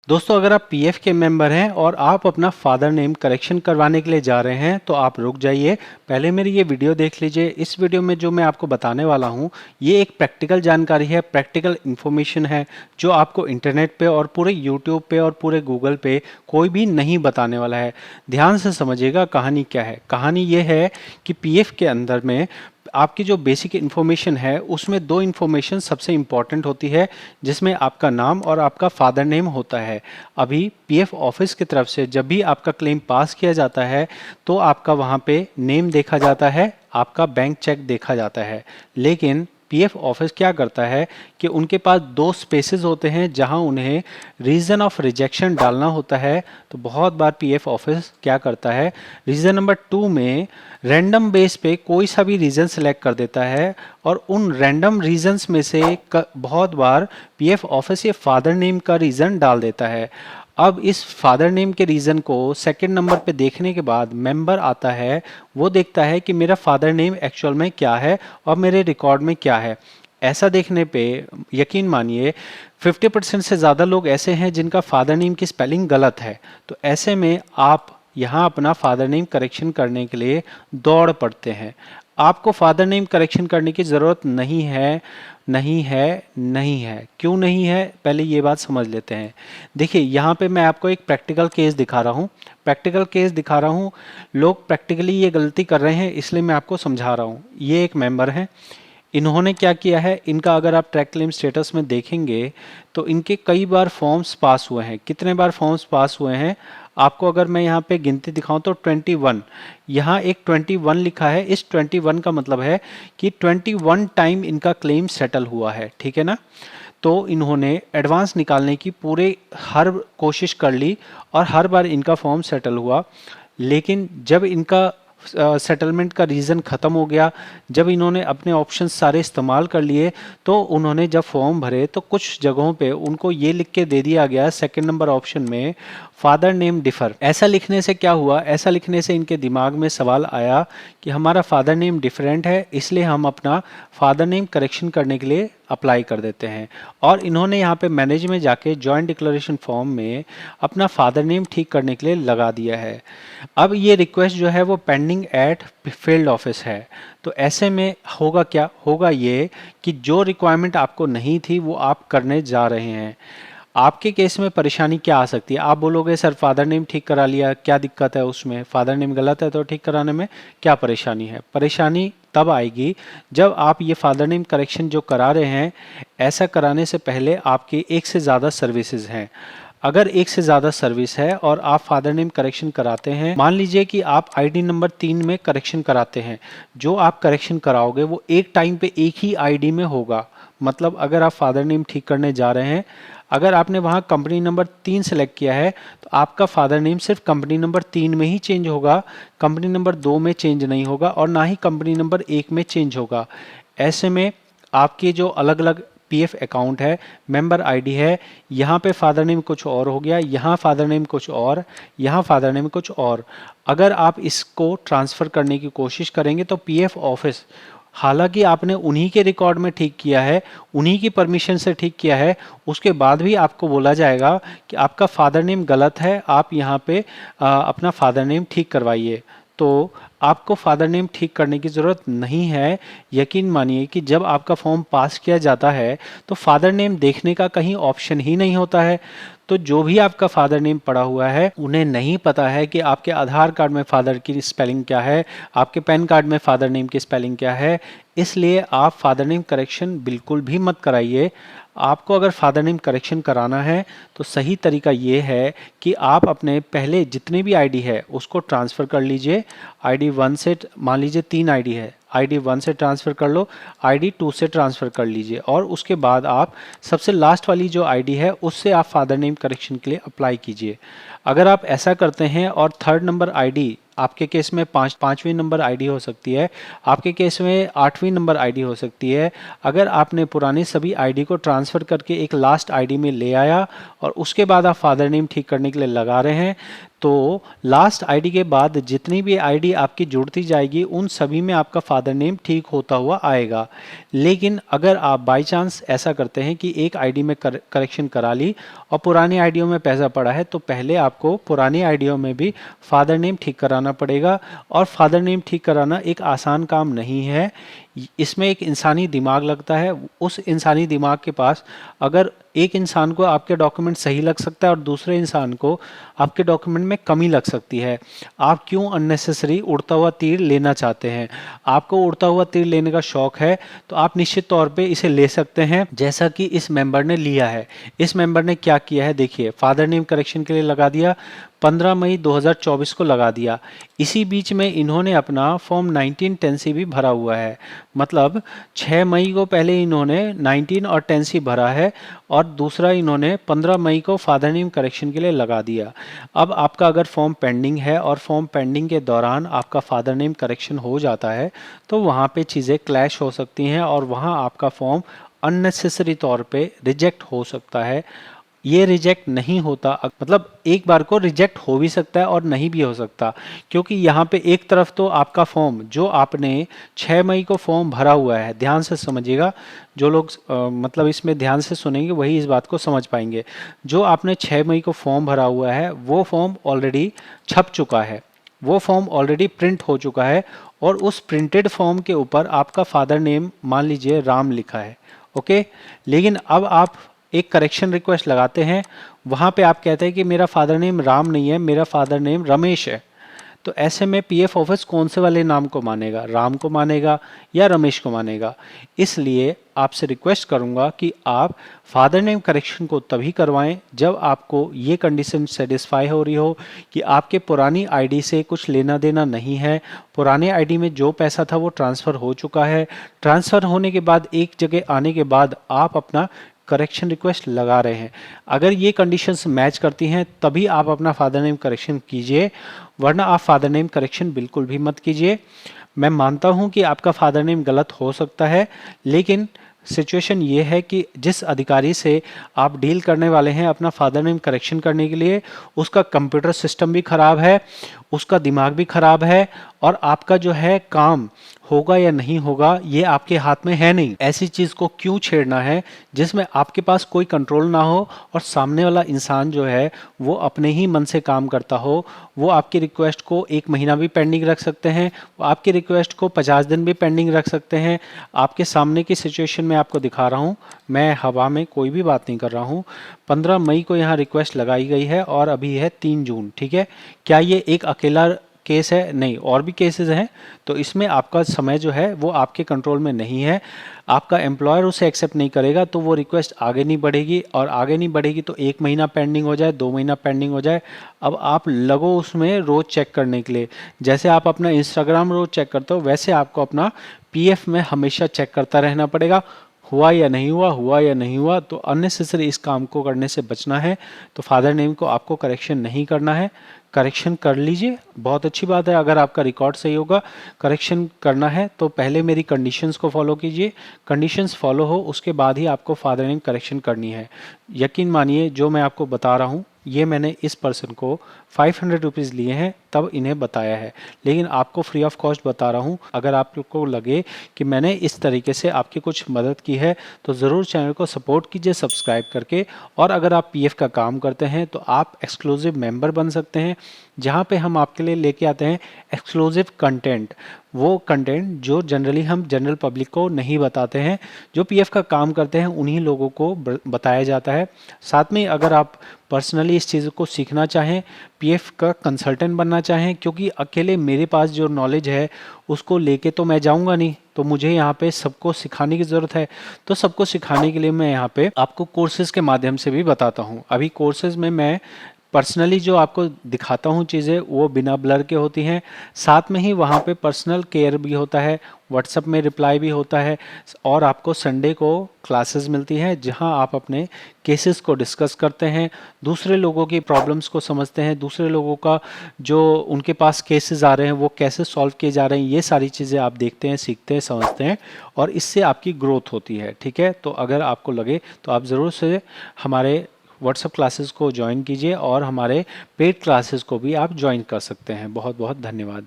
दोस्तों, अगर आप पीएफ के मेंबर हैं और आप अपना फादर नेम करेक्शन करवाने के लिए जा रहे हैं तो आप रुक जाइए। पहले मेरी ये वीडियो देख लीजिए। इस वीडियो में जो मैं आपको बताने वाला हूँ ये एक प्रैक्टिकल जानकारी है, प्रैक्टिकल इन्फॉर्मेशन है जो आपको इंटरनेट पे और पूरे यूट्यूब पे और पूरे गूगल पे कोई भी नहीं बताने वाला है। ध्यान से समझिएगा कहानी क्या है। कहानी ये है कि पीएफ के अंदर में आपकी जो बेसिक इन्फॉर्मेशन है उसमें दो इन्फॉर्मेशन सबसे इम्पॉर्टेंट होती है, जिसमें आपका नाम और आपका फादर नेम होता है। अभी पीएफ ऑफिस की तरफ से जब भी आपका क्लेम पास किया जाता है तो आपका वहाँ पे नेम देखा जाता है, आपका बैंक चेक देखा जाता है। लेकिन पीएफ ऑफिस क्या करता है कि उनके पास दो स्पेसेस होते हैं जहां उन्हें रीज़न ऑफ रिजेक्शन डालना होता है। तो बहुत बार पीएफ ऑफिस क्या करता है, रीज़न नंबर 2 में रैंडम बेस पे कोई सा भी रीज़न सेलेक्ट कर देता है और उन रैंडम रीजंस में से बहुत बार पीएफ ऑफिस ये फादर नेम का रीज़न डाल देता है। अब इस फादर नेम के रीज़न को सेकंड नंबर पे देखने के बाद मेंबर आता है, वो देखता है कि मेरा फादर नेम एक्चुअल में क्या है और मेरे रिकॉर्ड में क्या है। ऐसा देखने पे यकीन मानिए 50% से ज़्यादा लोग ऐसे हैं जिनका फादर नेम की स्पेलिंग गलत है। तो ऐसे में आप यहाँ अपना फादर नेम करेक्शन करने के लिए दौड़ पड़ते हैं। आपको फादर नेम करेक्शन करने की ज़रूरत नहीं है, नहीं है, नहीं है। क्यों नहीं है, पहले ये बात समझ लेते हैं। देखिए, यहाँ पे मैं आपको एक प्रैक्टिकल केस दिखा रहा हूँ। प्रैक्टिकल केस दिखा रहा हूँ, लोग प्रैक्टिकली ये गलती कर रहे हैं, इसलिए मैं आपको समझा रहा हूँ। ये एक मेंबर है, इन्होंने क्या किया है, इनका अगर आप ट्रैक क्लेम स्टेटस में देखेंगे तो इनके कई बार फॉर्म्स पास हुए हैं। कितने बार फॉर्म्स पास हुए हैं आपको अगर मैं यहाँ पे गिनती दिखाऊं तो 21। यहाँ एक 21 लिखा है। इस 21 का मतलब है कि 21 टाइम इनका क्लेम सेटल हुआ है, ठीक है ना। तो इन्होंने एडवांस निकालने की पूरे हर कोशिश कर ली और हर बार इनका फॉर्म सेटल हुआ। लेकिन जब इनका सेटलमेंट का रीज़न ख़त्म हो गया, जब इन्होंने अपने ऑप्शन सारे इस्तेमाल कर लिए, तो उन्होंने जब फॉर्म भरे तो कुछ जगहों पे उनको ये लिख के दे दिया गया सेकंड नंबर ऑप्शन में फादर नेम डिफर। ऐसा लिखने से क्या हुआ, ऐसा लिखने से इनके दिमाग में सवाल आया कि हमारा फादर नेम डिफरेंट है, इसलिए हम अपना फादर नेम करेक्शन करने के लिए अप्लाई कर देते हैं। और इन्होंने यहाँ पे मैनेज में जाके जॉइंट डिक्लेरेशन फॉर्म में अपना फादर नेम ठीक करने के लिए लगा दिया है। अब ये रिक्वेस्ट जो है वो पेंडिंग एट फील्ड ऑफिस है। तो ऐसे में होगा क्या, होगा ये कि जो रिक्वायरमेंट आपको नहीं थी वो आप करने जा रहे हैं। आपके केस में परेशानी क्या आ सकती है, आप बोलोगे सर फादर नेम ठीक करा लिया, क्या दिक्कत है उसमें, फादर नेम गलत है तो ठीक कराने में क्या परेशानी है। परेशानी तब आएगी जब आप ये फादर नेम करेक्शन जो करा रहे हैं, ऐसा कराने से पहले आपके एक से ज़्यादा सर्विसेज हैं। अगर एक से ज़्यादा सर्विस है और आप फादर नेम करेक्शन कराते हैं, मान लीजिए कि आप आईडी नंबर 3 में करेक्शन कराते हैं, जो आप करेक्शन कराओगे वो एक टाइम पे एक ही आईडी में होगा। मतलब अगर आप फादर नेम ठीक करने जा रहे हैं, अगर आपने वहाँ कंपनी नंबर 3 सेलेक्ट किया है तो आपका फादर नेम सिर्फ कंपनी नंबर 3 में ही चेंज होगा, कंपनी नंबर 2 में चेंज नहीं होगा और ना ही कंपनी नंबर 1 में चेंज होगा। ऐसे में आपके जो अलग अलग पीएफ अकाउंट है, मेंबर आईडी है, यहाँ पे फादर नेम कुछ और हो गया, यहाँ फादर नेम कुछ और, यहाँ फादर नेम कुछ और। अगर आप इसको ट्रांसफ़र करने की कोशिश करेंगे तो पीएफ ऑफिस, हालांकि आपने उन्हीं के रिकॉर्ड में ठीक किया है, उन्हीं की परमिशन से ठीक किया है, उसके बाद भी आपको बोला जाएगा कि आपका फादर नेम गलत है, आप यहाँ पे अपना फादर नेम ठीक करवाइए। तो आपको फादर नेम ठीक करने की ज़रूरत नहीं है। यकीन मानिए कि जब आपका फॉर्म पास किया जाता है तो फादर नेम देखने का कहीं ऑप्शन ही नहीं होता है। तो जो भी आपका फादर नेम पड़ा हुआ है उन्हें नहीं पता है कि आपके आधार कार्ड में फादर की स्पेलिंग क्या है, आपके पैन कार्ड में फादर नेम की स्पेलिंग क्या है। इसलिए आप फादर नेम करेक्शन बिल्कुल भी मत कराइए। आपको अगर फादर नेम करेक्शन कराना है तो सही तरीका ये है कि आप अपने पहले जितने भी आईडी है उसको ट्रांसफ़र कर लीजिए। आईडी 1 से, मान लीजिए 3 आईडी है, आईडी 1 से ट्रांसफ़र कर लो, आईडी 2 से ट्रांसफ़र कर लीजिए और उसके बाद आप सबसे लास्ट वाली जो आईडी है उससे आप फादर नेम करेक्शन के लिए अप्लाई कीजिए। अगर आप ऐसा करते हैं और थर्ड नंबर आईडी, आपके केस में पाँचवीं नंबर आईडी हो सकती है, आपके केस में 8वीं नंबर आईडी हो सकती है। अगर आपने पुरानी सभी आईडी को ट्रांसफ़र करके एक लास्ट आईडी में ले आया और उसके बाद आप फादर नेम ठीक करने के लिए लगा रहे हैं तो लास्ट आईडी के बाद जितनी भी आईडी आपकी जुड़ती जाएगी उन सभी में आपका फादर नेम ठीक होता हुआ आएगा। लेकिन अगर आप बाय चांस ऐसा करते हैं कि एक आईडी में करेक्शन करा ली और पुरानी आईडियों में पैसा पड़ा है, तो पहले आपको पुरानी आईडियों में भी फादर नेम ठीक कराना पड़ेगा। और फादर नेम ठीक कराना एक आसान काम नहीं है, इसमें एक इंसानी दिमाग लगता है। उस इंसानी दिमाग के पास अगर एक इंसान को आपके डॉक्यूमेंट सही लग सकता है और दूसरे इंसान को आपके डॉक्यूमेंट में कमी लग सकती है। आप क्यों अननेसेसरी उड़ता हुआ तीर लेना चाहते हैं? आपको उड़ता हुआ तीर लेने का शौक है तो आप निश्चित तौर पे इसे ले सकते हैं, जैसा कि इस मेंबर ने लिया है। इस मेंबर ने क्या किया है देखिए, फादर नेम करेक्शन के लिए लगा दिया 15 मई 2024 को लगा दिया। इसी बीच में इन्होंने अपना फॉर्म 1910C भी भरा हुआ है, मतलब 6 मई को पहले इन्होंने 19 और 10C भरा है और दूसरा इन्होंने 15 मई को फादर नेम करेक्शन के लिए लगा दिया। अब आपका अगर फॉर्म पेंडिंग है और फॉर्म पेंडिंग के दौरान आपका फादर नेम करेक्शन हो जाता है तो वहाँ पे चीज़ें क्लैश हो सकती हैं और वहाँ आपका फॉर्म अननेसेसरी तौर पे रिजेक्ट हो सकता है। ये रिजेक्ट नहीं होता, मतलब एक बार को रिजेक्ट हो भी सकता है और नहीं भी हो सकता, क्योंकि यहाँ पे एक तरफ तो आपका फॉर्म जो आपने 6 मई को फॉर्म भरा हुआ है, ध्यान से समझिएगा, जो लोग मतलब इसमें ध्यान से सुनेंगे वही इस बात को समझ पाएंगे। जो आपने 6 मई को फॉर्म भरा हुआ है वो फॉर्म ऑलरेडी छप चुका है, वो फॉर्म ऑलरेडी प्रिंट हो चुका है और उस प्रिंटेड फॉर्म के ऊपर आपका फादर नेम मान लीजिए राम लिखा है, ओके। लेकिन अब आप एक करेक्शन रिक्वेस्ट लगाते हैं, वहाँ पे आप कहते हैं कि मेरा फादर नेम राम नहीं है, मेरा फादर नेम रमेश है। तो ऐसे में पीएफ ऑफिस कौन से वाले नाम को मानेगा, राम को मानेगा या रमेश को मानेगा? इसलिए आपसे रिक्वेस्ट करूंगा कि आप फादर नेम करेक्शन को तभी करवाएं जब आपको ये कंडीशन सेटिस्फाई हो रही हो कि आपके पुरानी आईडी से कुछ लेना देना नहीं है, पुराने आईडी में जो पैसा था वो ट्रांसफ़र हो चुका है, ट्रांसफ़र होने के बाद एक जगह आने के बाद आप अपना करेक्शन रिक्वेस्ट लगा रहे हैं। अगर ये कंडीशंस मैच करती हैं तभी आप अपना फादर नेम करेक्शन कीजिए, वरना आप फादर नेम करेक्शन बिल्कुल भी मत कीजिए। मैं मानता हूं कि आपका फादर नेम गलत हो सकता है, लेकिन सिचुएशन ये है कि जिस अधिकारी से आप डील करने वाले हैं अपना फादर नेम करेक्शन करने के लिए, उसका कंप्यूटर सिस्टम भी ख़राब है, उसका दिमाग भी ख़राब है और आपका जो है काम होगा या नहीं होगा ये आपके हाथ में है नहीं। ऐसी चीज़ को क्यों छेड़ना है जिसमें आपके पास कोई कंट्रोल ना हो और सामने वाला इंसान जो है वो अपने ही मन से काम करता हो। वो आपकी रिक्वेस्ट को 1 महीना भी पेंडिंग रख सकते हैं, वो आपकी रिक्वेस्ट को 50 दिन भी पेंडिंग रख सकते हैं। आपके सामने की सिचुएशन में आपको दिखा रहा हूँ, मैं हवा में कोई भी बात नहीं कर रहा हूँ। 15 मई को यहाँ रिक्वेस्ट लगाई गई है और अभी है 3 जून, ठीक है। क्या ये एक अकेला केस है? नहीं, और भी केसेस हैं। तो इसमें आपका समय जो है वो आपके कंट्रोल में नहीं है। आपका एम्प्लॉयर उसे एक्सेप्ट नहीं करेगा तो वो रिक्वेस्ट आगे नहीं बढ़ेगी, और आगे नहीं बढ़ेगी तो 1 महीना पेंडिंग हो जाए, 2 महीना पेंडिंग हो जाए। अब आप लगो उसमें रोज़ चेक करने के लिए, जैसे आप अपना इंस्टाग्राम रोज़ चेक करते हो वैसे आपको अपना पीएफ में हमेशा चेक करता रहना पड़ेगा, हुआ या नहीं हुआ, हुआ या नहीं हुआ। तो अननेसेसरी इस काम को करने से बचना है। तो फादर नेम को आपको करेक्शन नहीं करना है, करेक्शन कर लीजिए, बहुत अच्छी बात है। अगर आपका रिकॉर्ड सही होगा, करेक्शन करना है तो पहले मेरी कंडीशंस को फॉलो कीजिए, कंडीशंस फॉलो हो उसके बाद ही आपको फादर नेम करेक्शन करनी है। यकीन मानिए जो मैं आपको बता रहा हूँ ये मैंने इस पर्सन को 500 रुपीज़ लिए हैं तब इन्हें बताया है, लेकिन आपको फ्री ऑफ कॉस्ट बता रहा हूँ। अगर आपको लगे कि मैंने इस तरीके से आपकी कुछ मदद की है तो ज़रूर चैनल को सपोर्ट कीजिए सब्सक्राइब करके। और अगर आप पीएफ का काम करते हैं तो आप एक्सक्लूसिव मेंबर बन सकते हैं, जहाँ पे हम आपके लिए लेके आते हैं एक्सक्लूसिव कंटेंट, वो कंटेंट जो जनरली हम जनरल पब्लिक को नहीं बताते हैं। जो पीएफ का काम करते हैं उन्हीं लोगों को बताया जाता है। साथ में अगर आप पर्सनली इस चीज़ को सीखना चाहें, पीएफ का कंसल्टेंट बनना चाहें, क्योंकि अकेले मेरे पास जो नॉलेज है उसको लेके तो मैं जाऊंगा नहीं, तो मुझे यहाँ पे सबको सिखाने की ज़रूरत है। तो सबको सिखाने के लिए मैं यहाँ पे आपको कोर्सेज़ के माध्यम से भी बताता हूँ। अभी कोर्सेज़ में मैं पर्सनली जो आपको दिखाता हूँ चीज़ें वो बिना ब्लर के होती हैं, साथ में ही वहाँ पे पर्सनल केयर भी होता है, व्हाट्सएप में रिप्लाई भी होता है, और आपको संडे को क्लासेस मिलती हैं जहाँ आप अपने केसेस को डिस्कस करते हैं, दूसरे लोगों की प्रॉब्लम्स को समझते हैं, दूसरे लोगों का जो उनके पास केसेस आ रहे हैं वो कैसे सॉल्व किए जा रहे हैं, ये सारी चीज़ें आप देखते हैं, सीखते हैं, समझते हैं, और इससे आपकी ग्रोथ होती है। ठीक है, तो अगर आपको लगे तो आप ज़रूर से हमारे व्हाट्सएप क्लासेस को ज्वाइन कीजिए और हमारे पेड क्लासेस को भी आप ज्वाइन कर सकते हैं। बहुत बहुत धन्यवाद।